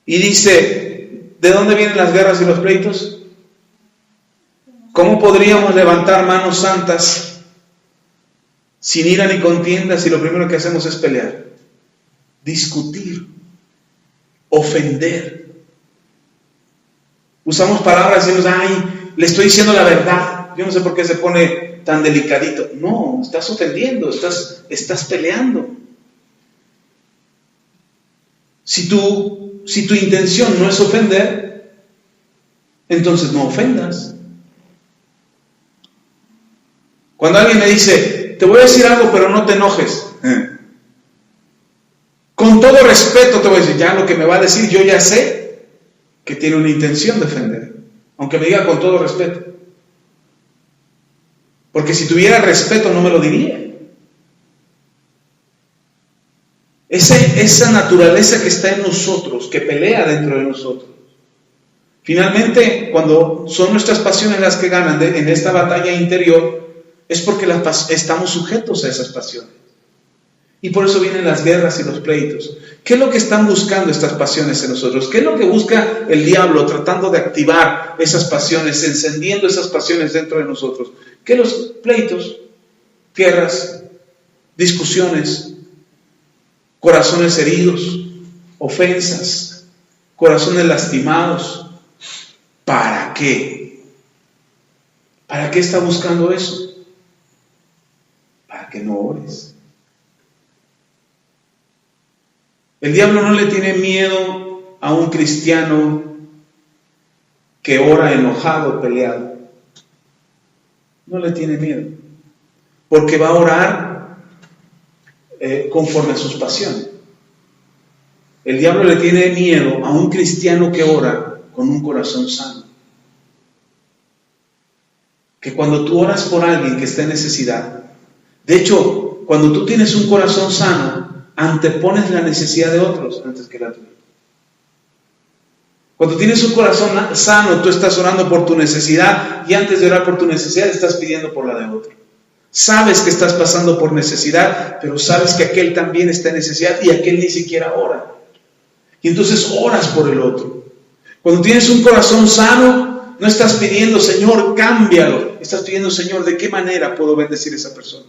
A: Y dice: ¿de dónde vienen las guerras y los pleitos? ¿Cómo podríamos levantar manos santas sin ira ni contienda si lo primero que hacemos es pelear, discutir, ofender? Usamos palabras y decimos: ay, le estoy diciendo la verdad. Yo no sé por qué se pone tan delicadito. No, estás ofendiendo, estás peleando. Si tu intención no es ofender, entonces no ofendas. Cuando alguien me dice: te voy a decir algo, pero no te enojes, con todo respeto te voy a decir: ya lo que me va a decir, yo ya sé que tiene una intención de ofender, aunque me diga con todo respeto. Porque si tuviera respeto no me lo diría. Esa naturaleza que está en nosotros, que pelea dentro de nosotros. Finalmente, cuando son nuestras pasiones las que ganan en esta batalla interior, es porque estamos sujetos a esas pasiones. Y por eso vienen las guerras y los pleitos. ¿Qué es lo que están buscando estas pasiones en nosotros? ¿Qué es lo que busca el diablo tratando de activar esas pasiones, encendiendo esas pasiones dentro de nosotros? ¿Qué los pleitos? Guerras, discusiones, corazones heridos, ofensas, corazones lastimados. ¿Para qué? ¿Para qué está buscando eso? Para que no ores. El diablo no le tiene miedo a un cristiano que ora enojado, peleado. No le tiene miedo, porque va a orar conforme a sus pasiones. El diablo le tiene miedo a un cristiano que ora con un corazón sano. Que cuando tú oras por alguien que está en necesidad, de hecho, cuando tú tienes un corazón sano, antepones la necesidad de otros antes que la tuya. Cuando tienes un corazón sano, tú estás orando por tu necesidad, y antes de orar por tu necesidad estás pidiendo por la de otro. Sabes que estás pasando por necesidad, pero sabes que aquel también está en necesidad y aquel ni siquiera ora. Y entonces oras por el otro. Cuando tienes un corazón sano, no estás pidiendo: Señor, cámbialo. Estás pidiendo: Señor, ¿de qué manera puedo bendecir a esa persona?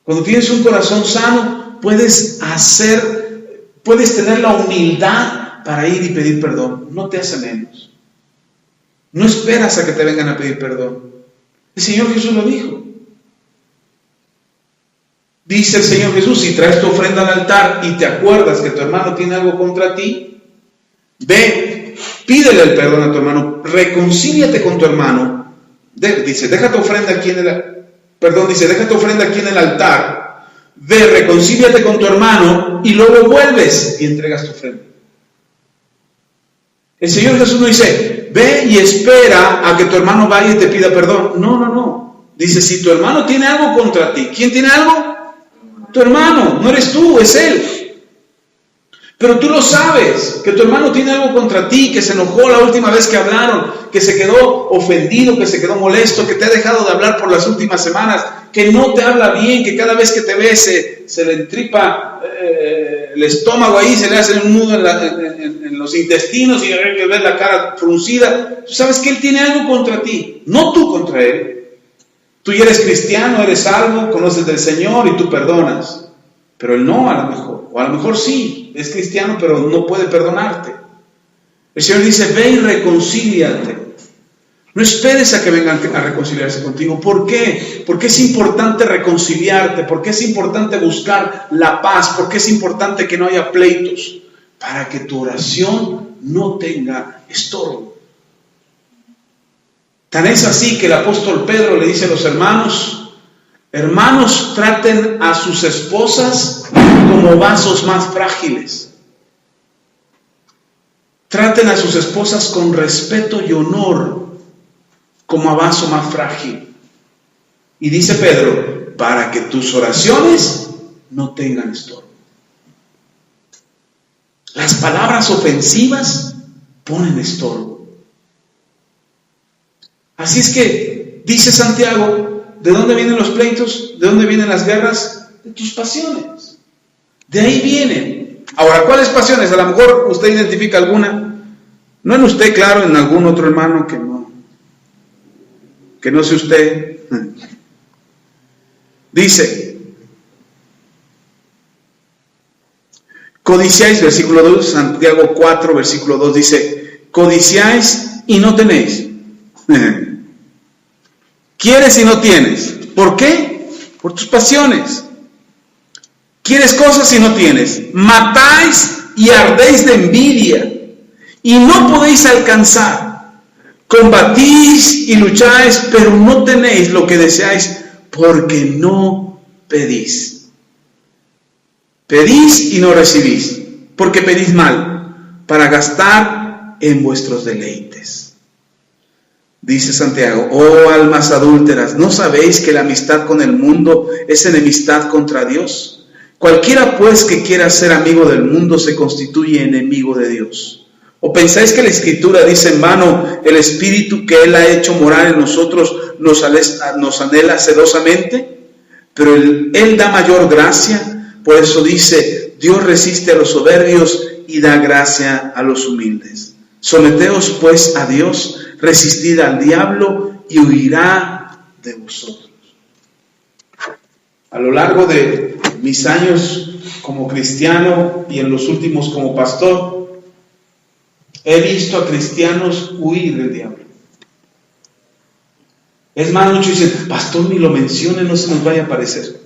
A: Cuando tienes un corazón sano, puedes tener la humildad para ir y pedir perdón. No te hace menos. No esperas a que te vengan a pedir perdón. El Señor Jesús lo dijo. Dice el Señor Jesús: si traes tu ofrenda al altar y te acuerdas que tu hermano tiene algo contra ti, ve, pídele el perdón a tu hermano, reconcíliate con tu hermano. Deja tu ofrenda aquí en el altar, ve, reconcíliate con tu hermano y luego vuelves y entregas tu ofrenda. El Señor Jesús no dice: ve y espera a que tu hermano vaya y te pida perdón. No. Dice: si tu hermano tiene algo contra ti, ¿quién tiene algo? Tu hermano, no eres tú, es él. Pero tú lo sabes, que tu hermano tiene algo contra ti, que se enojó la última vez que hablaron, que se quedó ofendido, que se quedó molesto, que te ha dejado de hablar por las últimas semanas, que no te habla bien, que cada vez que te ve se le entripa el estómago ahí, se le hace un nudo en los intestinos y ves la cara fruncida. Tú sabes que él tiene algo contra ti, no tú contra él. Tú ya eres cristiano, eres salvo, conoces del Señor y tú perdonas. Pero él no, a lo mejor. O a lo mejor sí, es cristiano, pero no puede perdonarte. El Señor dice: ve y reconcíliate. No esperes a que vengan a reconciliarse contigo. ¿Por qué? Porque es importante reconciliarte, porque es importante buscar la paz, porque es importante que no haya pleitos, para que tu oración no tenga estorbo. Tan es así que el apóstol Pedro le dice a los hermanos: hermanos, traten a sus esposas como vasos más frágiles. Traten a sus esposas con respeto y honor, como a vaso más frágil. Y dice Pedro, para que tus oraciones no tengan estorbo. Las palabras ofensivas ponen estorbo. Así es que, dice Santiago, ¿de dónde vienen los pleitos? ¿De dónde vienen las guerras? De tus pasiones. De ahí vienen. Ahora, ¿cuáles pasiones? A lo mejor usted identifica alguna. No en usted, claro, en algún otro hermano que no sea usted. Dice, codiciáis, versículo 2, Santiago 4, versículo 2, dice, codiciáis y no tenéis. Quieres y no tienes. ¿Por qué? Por tus pasiones. Quieres cosas y no tienes. Matáis y ardéis de envidia y no podéis alcanzar. Combatís y lucháis, pero no tenéis lo que deseáis, porque no pedís. Pedís y no recibís, porque pedís mal, para gastar en vuestros deleites. Dice Santiago, oh almas adúlteras, ¿no sabéis que la amistad con el mundo es enemistad contra Dios? Cualquiera pues que quiera ser amigo del mundo se constituye enemigo de Dios. ¿O pensáis que la Escritura dice en vano, el Espíritu que Él ha hecho morar en nosotros nos anhela celosamente? Pero Él da mayor gracia, por eso dice, Dios resiste a los soberbios y da gracia a los humildes. Someteos pues a Dios, resistid al diablo y huirá de vosotros. A lo largo de mis años como cristiano y en los últimos como pastor, he visto a cristianos huir del diablo. Es más, muchos dicen, pastor, ni lo mencione, no se nos vaya a aparecer.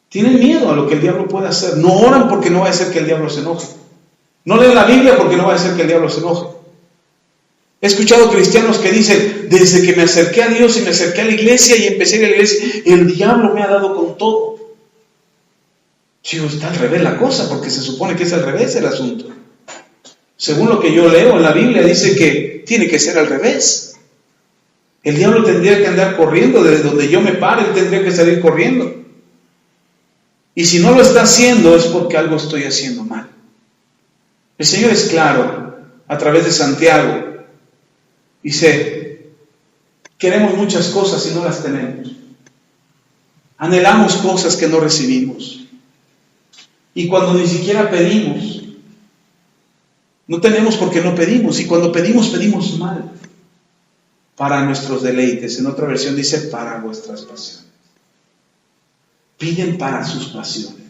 A: Tienen miedo a lo que el diablo puede hacer. No oran porque no va a ser que el diablo se enoje. No leen la Biblia porque no va a ser que el diablo se enoje. He escuchado cristianos que dicen, desde que me acerqué a Dios y me acerqué a la iglesia y empecé a ir a la iglesia, el diablo me ha dado con todo. Chico, está al revés la cosa, porque se supone que es al revés el asunto. Según lo que yo leo en la Biblia, dice que tiene que ser al revés. El diablo tendría que andar corriendo, desde donde yo me pare, él tendría que salir corriendo. Y si no lo está haciendo, es porque algo estoy haciendo mal. El Señor es claro, a través de Santiago. Dice, queremos muchas cosas y no las tenemos. Anhelamos cosas que no recibimos. Y cuando ni siquiera pedimos, no tenemos porque no pedimos. Y cuando pedimos, pedimos mal. Para nuestros deleites. En otra versión dice, para vuestras pasiones. Piden para sus pasiones.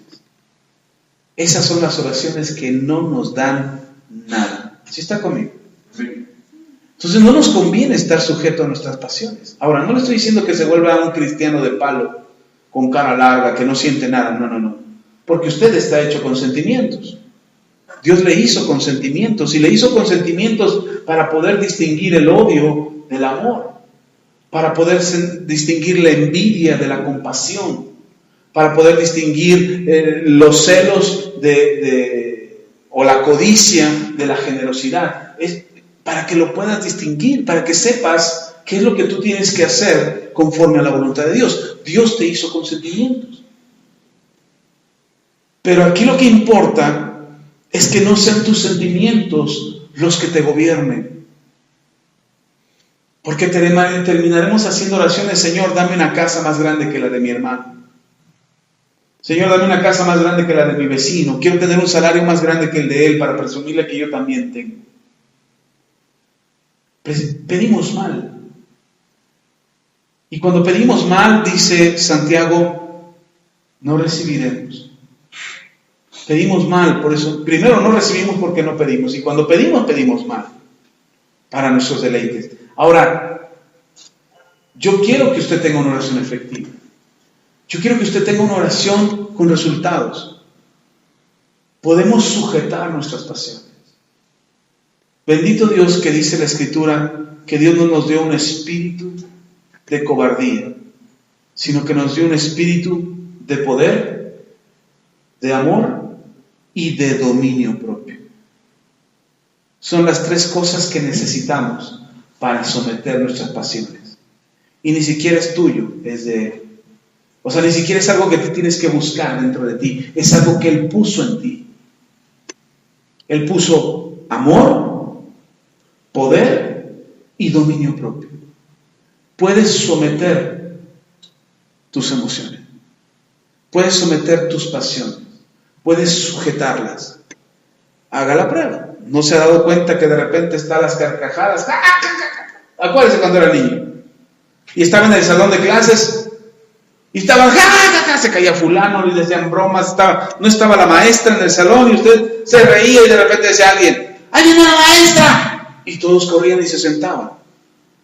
A: Esas son las oraciones que no nos dan nada. ¿Sí está conmigo? Sí. Entonces no nos conviene estar sujeto a nuestras pasiones. Ahora, no le estoy diciendo que se vuelva un cristiano de palo, con cara larga, que no siente nada. No. Porque usted está hecho con sentimientos. Dios le hizo con sentimientos, y le hizo con sentimientos para poder distinguir el odio del amor, para poder distinguir la envidia de la compasión, para poder distinguir los celos o la codicia de la generosidad. Es para que lo puedas distinguir, para que sepas qué es lo que tú tienes que hacer conforme a la voluntad de Dios. Dios te hizo con sentimientos. Pero aquí lo que importa es que no sean tus sentimientos los que te gobiernen. Porque terminaremos haciendo oraciones, Señor, dame una casa más grande que la de mi hermano. Señor, dame una casa más grande que la de mi vecino. Quiero tener un salario más grande que el de él para presumirle que yo también tengo. Pedimos mal. Y cuando pedimos mal, dice Santiago, no recibiremos. Pedimos mal, por eso, primero no recibimos porque no pedimos. Y cuando pedimos, pedimos mal. para nuestros deleites. Ahora, yo quiero que usted tenga una oración efectiva. Yo quiero que usted tenga una oración con resultados. Podemos sujetar nuestras pasiones. Bendito Dios que dice la Escritura que Dios no nos dio un espíritu de cobardía, sino que nos dio un espíritu de poder, de amor y de dominio propio. Son las tres cosas que necesitamos para someter nuestras pasiones. Y ni siquiera es tuyo, es de Él. O sea, ni siquiera es algo que tú tienes que buscar dentro de ti, es algo que Él puso en ti. Él puso amor, poder y dominio propio. Puedes someter tus emociones, puedes someter tus pasiones, puedes sujetarlas. Haga la prueba. ¿No se ha dado cuenta que de repente están las carcajadas? Acuérdese cuando era niño y estaba en el salón de clases y estaban, se caía fulano y le decían bromas, no estaba la maestra en el salón y usted se reía y de repente decía alguien, ¡ahí viene la maestra! Y todos corrían y se sentaban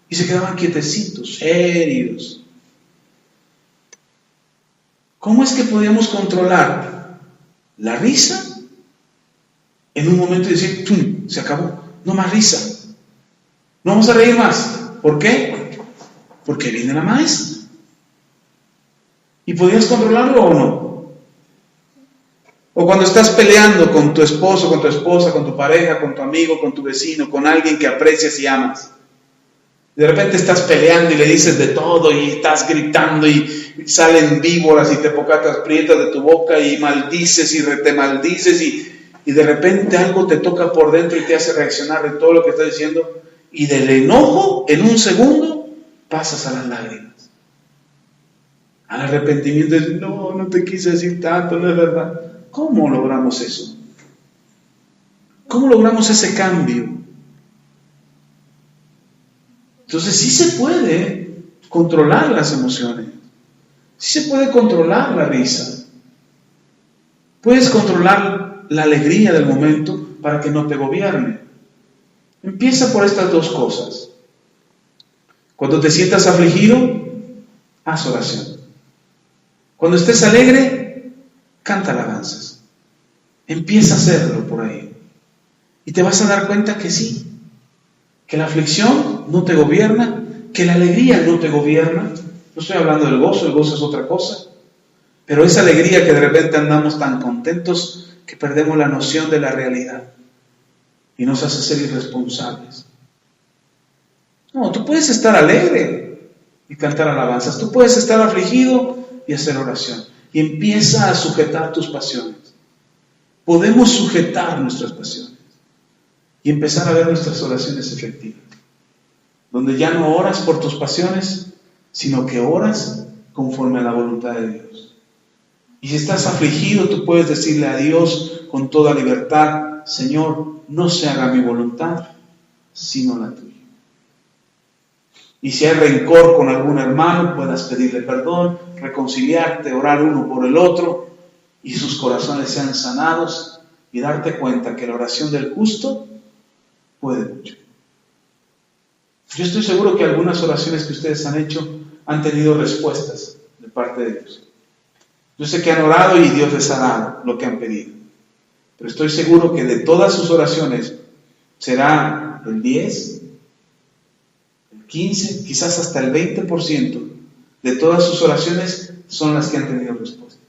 A: y se quedaban quietecitos, serios. ¿Cómo es que podíamos controlar la risa en un momento y decir, ¡tum!, se acabó, no más risa, no vamos a reír más? ¿Por qué? Porque viene la maestra. ¿Y podías controlarlo o no? O cuando estás peleando con tu esposo, con tu esposa, con tu pareja, con tu amigo, con tu vecino, con alguien que aprecias y amas. De repente estás peleando y le dices de todo y estás gritando y salen víboras y te pocatas prietas de tu boca y maldices y te maldices y de repente algo te toca por dentro y te hace reaccionar de todo lo que estás diciendo y del enojo en un segundo pasas a las lágrimas. Al arrepentimiento de decir, no te quise decir tanto, no es verdad. ¿Cómo logramos eso? ¿Cómo logramos ese cambio? Entonces sí se puede controlar las emociones. Sí se puede controlar la risa. Puedes controlar la alegría del momento para que no te gobierne. Empieza por estas dos cosas. Cuando te sientas afligido, haz oración. Cuando estés alegre, canta alabanzas. Empieza a hacerlo por ahí. Y te vas a dar cuenta que sí, que la aflicción no te gobierna, que la alegría no te gobierna. No estoy hablando del gozo, el gozo es otra cosa. Pero esa alegría que de repente andamos tan contentos que perdemos la noción de la realidad y nos hace ser irresponsables. No, tú puedes estar alegre y cantar alabanzas. Tú puedes estar afligido y hacer oración. Y empieza a sujetar tus pasiones. Podemos sujetar nuestras pasiones y empezar a ver nuestras oraciones efectivas, donde ya no oras por tus pasiones, sino que oras conforme a la voluntad de Dios. Y si estás afligido, tú puedes decirle a Dios con toda libertad, Señor, no se haga mi voluntad, sino la tuya. Y si hay rencor con algún hermano, puedas pedirle perdón, reconciliarte, orar uno por el otro, y sus corazones sean sanados, y darte cuenta que la oración del justo puede mucho. Yo estoy seguro que algunas oraciones que ustedes han hecho han tenido respuestas de parte de Dios. Yo sé que han orado y Dios les ha dado lo que han pedido. Pero estoy seguro que de todas sus oraciones será el 10, el 15, quizás hasta el 20% de todas sus oraciones son las que han tenido respuesta.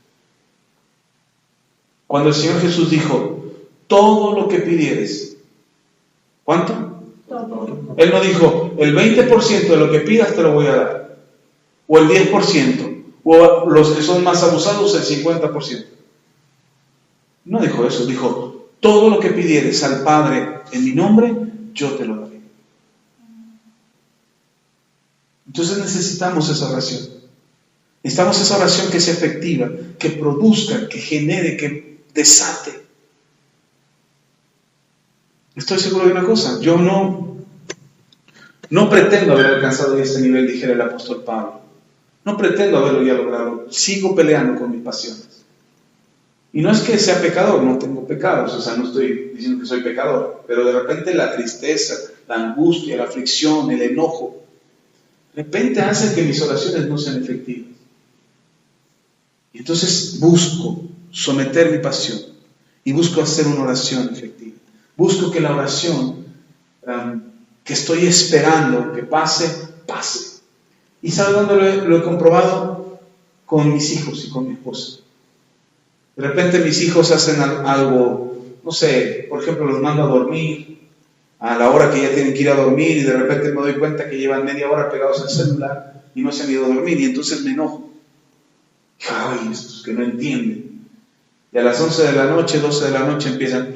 A: Cuando el Señor Jesús dijo, todo lo que pidieres, ¿cuánto? Todo. Él no dijo, el 20% de lo que pidas te lo voy a dar, o el 10%, o los que son más abusados, el 50%. No dijo eso, dijo, todo lo que pidieres al Padre en mi nombre, yo te lo daré. Entonces necesitamos esa oración. Necesitamos esa oración que sea efectiva, que produzca, que genere, que desate. Estoy seguro de una cosa, yo no pretendo haber alcanzado este nivel, dijera el apóstol Pablo. No pretendo haberlo ya logrado. Sigo peleando con mis pasiones. Y no es que sea pecador, no tengo pecados, o sea, no estoy diciendo que soy pecador, pero de repente la tristeza, la angustia, la aflicción, el enojo, de repente hacen que mis oraciones no sean efectivas. Y entonces busco someter mi pasión y busco hacer una oración efectiva. Busco que la oración que estoy esperando que pase, pase. ¿Y sabe dónde lo he comprobado? Con mis hijos y con mi esposa. De repente mis hijos hacen algo, no sé, por ejemplo, los mando a dormir a la hora que ya tienen que ir a dormir y de repente me doy cuenta que llevan media hora pegados al celular y no se han ido a dormir y entonces me enojo. Ay, estos que no entienden. Y a las 11 de la noche, 12 de la noche empiezan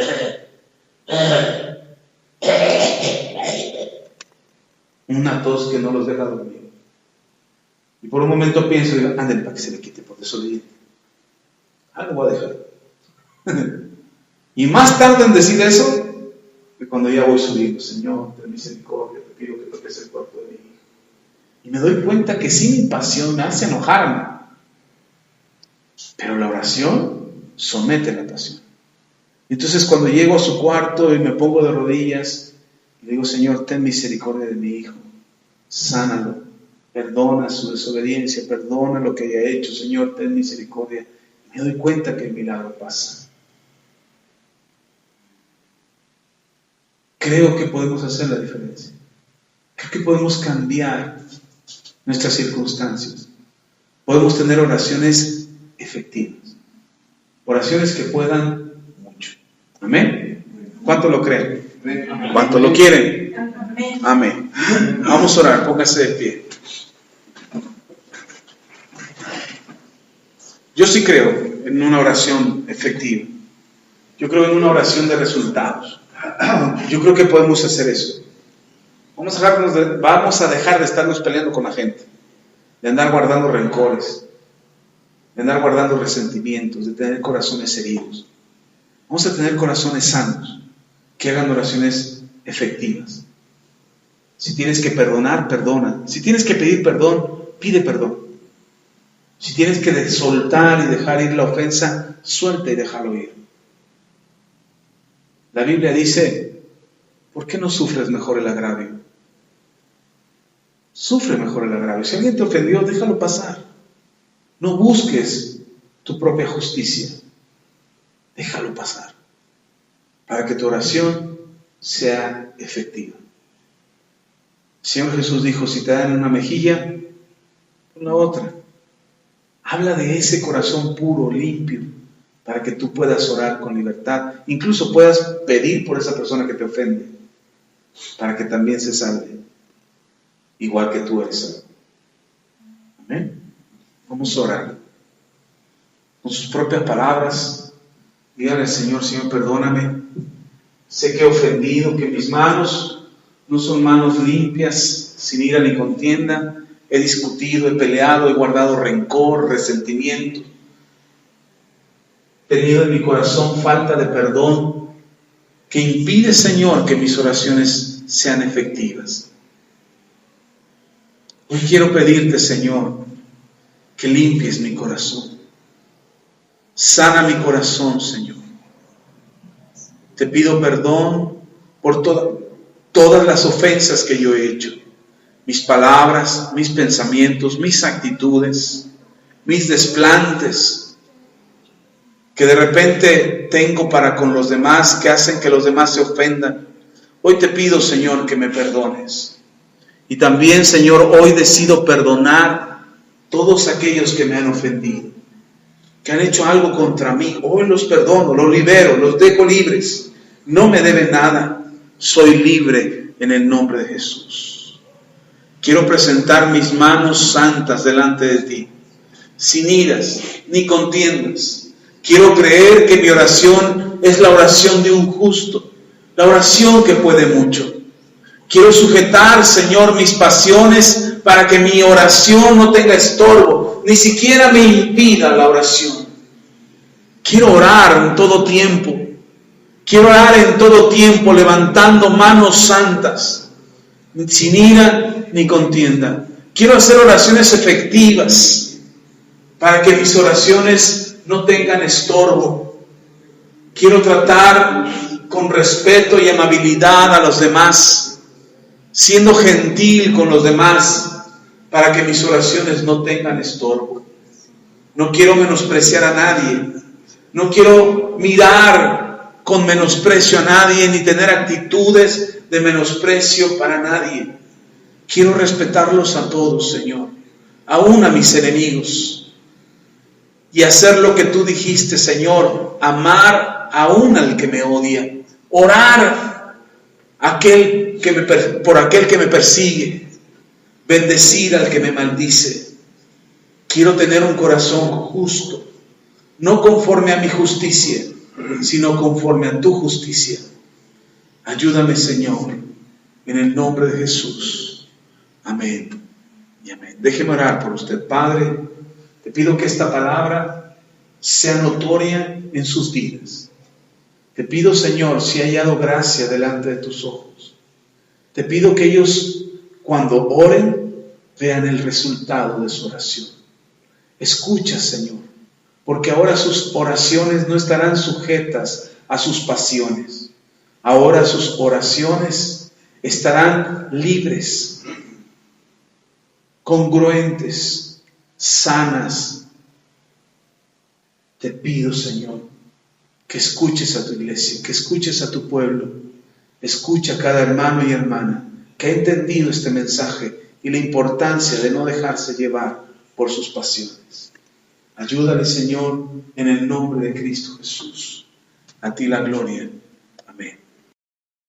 A: una tos que no los deja dormir. Y por un momento pienso, digo, ándale para que se le quite por desobediente. Algo voy a dejar. Y más tarde en decir eso, que cuando ya voy subiendo, Señor, ten misericordia, te pido que toques el cuerpo de mi hijo. Y me doy cuenta que sí, mi pasión me hace enojarme. Pero la oración somete la pasión. Entonces cuando llego a su cuarto y me pongo de rodillas y digo, Señor, ten misericordia de mi hijo, sánalo, perdona su desobediencia, perdona lo que haya hecho, Señor, ten misericordia. Y me doy cuenta que el milagro pasa. Creo que podemos hacer la diferencia. Creo que podemos cambiar nuestras circunstancias. Podemos tener oraciones efectivas. Oraciones que puedan mucho. ¿Amén? ¿Cuánto lo creen? ¿Cuánto lo quieren? Amén. Vamos a orar, póngase de pie. Yo sí creo en una oración efectiva. Yo creo en una oración de resultados. Yo creo que podemos hacer eso. Vamos a dejar de estarnos peleando con la gente, de andar guardando rencores, de andar guardando resentimientos, de tener corazones heridos. Vamos a tener corazones sanos, que hagan oraciones efectivas. Si tienes que perdonar, perdona. Si tienes que pedir perdón, pide perdón. Si tienes que soltar y dejar ir la ofensa, suelta y déjalo ir. La Biblia dice, ¿por qué no sufres mejor el agravio? Sufre mejor el agravio. Si alguien te ofendió, déjalo pasar. No busques tu propia justicia. Déjalo pasar. Para que tu oración sea efectiva. El Señor Jesús dijo, si te dan una mejilla, pon la otra. Habla de ese corazón puro, limpio, para que tú puedas orar con libertad. Incluso puedas pedir por esa persona que te ofende, para que también se salve, igual que tú eres salvo. Amén. Vamos a orar. Con sus propias palabras, díganle al Señor, Señor, perdóname. Sé que he ofendido, que mis manos no son manos limpias, sin ira ni contienda. He discutido, he peleado, he guardado rencor, resentimiento. He tenido en mi corazón falta de perdón que impide, Señor, que mis oraciones sean efectivas. Hoy quiero pedirte, Señor, que limpies mi corazón. Sana mi corazón, Señor. Te pido perdón por todas las ofensas que yo he hecho. Mis palabras, mis pensamientos, mis actitudes, mis desplantes que de repente tengo para con los demás, que hacen que los demás se ofendan. Hoy te pido, Señor, que me perdones. Y también, Señor, hoy decido perdonar todos aquellos que me han ofendido, que han hecho algo contra mí. Hoy los perdono, los libero, los dejo libres. No me deben nada. Soy libre en el nombre de Jesús. Quiero presentar mis manos santas delante de ti, sin iras ni contiendas. Quiero creer que mi oración es la oración de un justo, la oración que puede mucho. Quiero sujetar, Señor, mis pasiones para que mi oración no tenga estorbo, ni siquiera me impida la oración. Quiero orar en todo tiempo. Quiero orar en todo tiempo levantando manos santas, sin ira ni contienda. Quiero hacer oraciones efectivas para que mis oraciones no tengan estorbo, Quiero tratar con respeto y amabilidad a los demás, siendo gentil con los demás, para que mis oraciones no tengan estorbo. No quiero menospreciar a nadie. No quiero mirar con menosprecio a nadie, ni tener actitudes de menosprecio para nadie. Quiero respetarlos a todos, Señor, aún a mis enemigos. Y hacer lo que tú dijiste, Señor, amar aún al que me odia. Orar por aquel que me persigue. Bendecir al que me maldice. Quiero tener un corazón justo, no conforme a mi justicia, sino conforme a tu justicia. Ayúdame, Señor, en el nombre de Jesús. Amén y amén. Déjeme orar por usted. Padre, te pido que esta palabra sea notoria en sus vidas. Te pido, Señor, si ha hallado gracia delante de tus ojos. Te pido que ellos, cuando oren, vean el resultado de su oración. Escucha, Señor, porque ahora sus oraciones no estarán sujetas a sus pasiones. Ahora sus oraciones estarán libres, congruentes, sanas. Te pido, Señor, que escuches a tu iglesia, que escuches a tu pueblo. Escucha a cada hermano y hermana que ha entendido este mensaje y la importancia de no dejarse llevar por sus pasiones. Ayúdale, Señor, en el nombre de Cristo Jesús. A ti la gloria